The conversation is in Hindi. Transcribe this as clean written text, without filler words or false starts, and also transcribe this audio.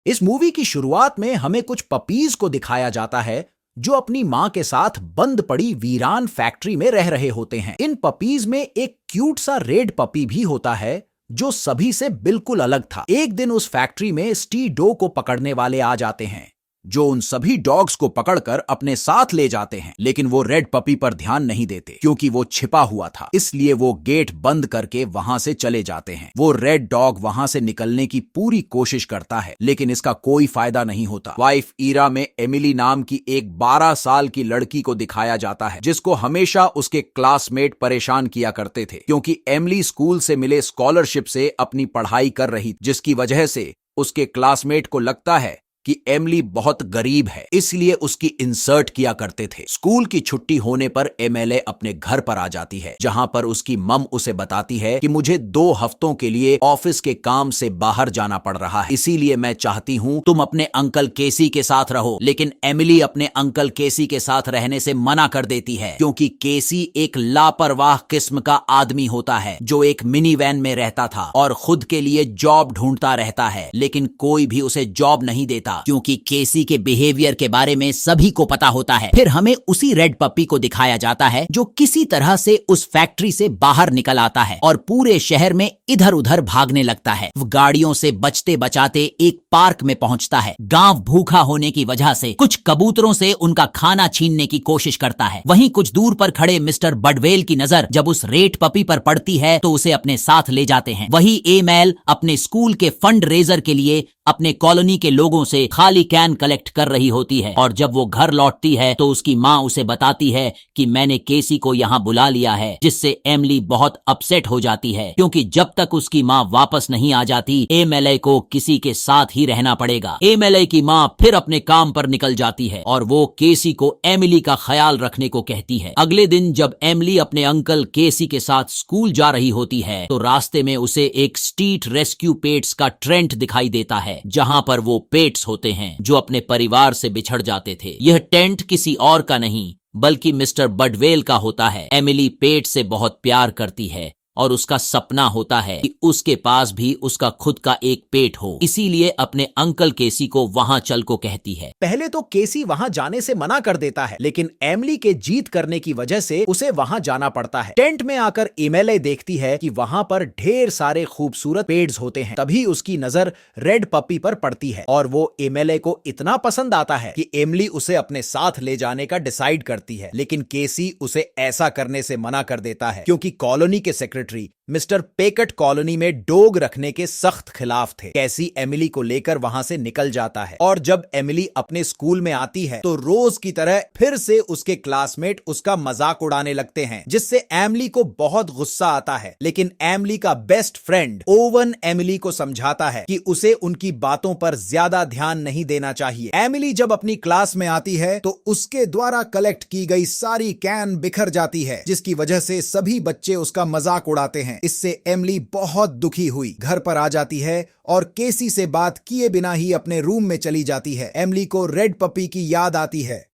इस मूवी की शुरुआत में हमें कुछ पपीज को दिखाया जाता है जो अपनी मां के साथ बंद पड़ी वीरान फैक्ट्री में रह रहे होते हैं। इन पपीज में एक क्यूट सा रेड पपी भी होता है जो सभी से बिल्कुल अलग था। एक दिन उस फैक्ट्री में स्टी डो को पकड़ने वाले आ जाते हैं जो उन सभी डॉग्स को पकड़कर अपने साथ ले जाते हैं, लेकिन वो रेड पपी पर ध्यान नहीं देते क्योंकि वो छिपा हुआ था। इसलिए वो गेट बंद करके वहां से चले जाते हैं। वो रेड डॉग वहां से निकलने की पूरी कोशिश करता है, लेकिन इसका कोई फायदा नहीं होता। वाइफ ईरा में एमिली नाम की एक 12 साल की लड़की को दिखाया जाता है जिसको हमेशा उसके क्लासमेट परेशान किया करते थे क्योंकि एमिली स्कूल से मिले स्कॉलरशिप से अपनी पढ़ाई कर रही, जिसकी वजह से उसके क्लासमेट को लगता है कि एमिली बहुत गरीब है, इसलिए उसकी इंसर्ट किया करते थे। स्कूल की छुट्टी होने पर एमएलए अपने घर पर आ जाती है जहां पर उसकी मम उसे बताती है कि मुझे 2 हफ्तों के लिए ऑफिस के काम से बाहर जाना पड़ रहा है, इसीलिए मैं चाहती हूं तुम अपने अंकल केसी के साथ रहो। लेकिन एमिली अपने अंकल केसी के साथ रहने से मना कर देती है क्योंकि केसी एक लापरवाह किस्म का आदमी होता है जो एक मिनी वैन में रहता था और खुद के लिए जॉब ढूंढता रहता है, लेकिन कोई भी उसे जॉब नहीं देता क्योंकि केसी के बिहेवियर के बारे में सभी को पता होता है। फिर हमें उसी रेड पपी को दिखाया जाता है जो किसी तरह से उस फैक्ट्री से बाहर निकल आता है और पूरे शहर में इधर उधर भागने लगता है। वो गाड़ियों से बचते बचाते एक पार्क में पहुंचता है। गांव भूखा होने की वजह से कुछ कबूतरों से उनका खाना छीनने की कोशिश करता है। वहीं कुछ दूर पर खड़े मिस्टर बडवेल की नजर जब उस रेड पपी पर पड़ती है तो उसे अपने साथ ले जाते हैं। वही एमेल अपने स्कूल के फंड रेजर के लिए अपने कॉलोनी के लोगों से खाली कैन कलेक्ट कर रही होती है और जब वो घर लौटती है तो उसकी माँ उसे बताती है कि मैंने केसी को यहाँ बुला लिया है, जिससे एमिली बहुत अपसेट हो जाती है क्योंकि जब तक उसकी माँ वापस नहीं आ जाती एमएलए को किसी के साथ ही रहना पड़ेगा। एमएलए की माँ फिर अपने काम पर निकल जाती है और वो केसी को एमिली का ख्याल रखने को कहती है। अगले दिन जब एमिली अपने अंकल केसी के साथ स्कूल जा रही होती है तो रास्ते में उसे एक स्ट्रीट रेस्क्यू पेट्स का ट्रेंट दिखाई देता है जहां पर वो पेट्स होते हैं जो अपने परिवार से बिछड़ जाते थे। यह टेंट किसी और का नहीं बल्कि मिस्टर बडवेल का होता है। एमिली पेट से बहुत प्यार करती है और उसका सपना होता है कि उसके पास भी उसका खुद का एक पेट हो, इसीलिए अपने अंकल केसी को वहां चल को कहती है। पहले तो केसी वहां जाने से मना कर देता है, लेकिन एमिली के जीत करने की वजह से उसे वहां जाना पड़ता है। टेंट में आकर एमएलए देखती है कि वहां पर ढेर सारे खूबसूरत पेड्स होते हैं। तभी उसकी नजर रेड पपी पर पड़ती है और वो एमएलए को इतना पसंद आता है कि एमिली उसे अपने साथ ले जाने का डिसाइड करती है, लेकिन केसी उसे ऐसा करने से मना कर देता है क्योंकि कॉलोनी के सेक्रेटरी मिस्टर पेकट कॉलोनी में डॉग रखने के सख्त खिलाफ थे। कैसी एमिली को लेकर वहां से निकल जाता है और जब एमिली अपने स्कूल में आती है तो रोज की तरह फिर से उसके क्लासमेट उसका मजाक उड़ाने लगते हैं, जिससे एमिली को बहुत गुस्सा आता है। लेकिन एमिली का बेस्ट फ्रेंड ओवन एमिली को समझाता है कि उसे उनकी बातों पर ज्यादा ध्यान नहीं देना चाहिए। एमिली जब अपनी क्लास में आती है तो उसके द्वारा कलेक्ट की गई सारी कैन बिखर जाती है, जिसकी वजह से सभी बच्चे उसका मजाक उड़ाते हैं। इससे एमिली बहुत दुखी हुई घर पर आ जाती है और केसी से बात किए बिना ही अपने रूम में चली जाती है। एमिली को रेड पपी की याद आती है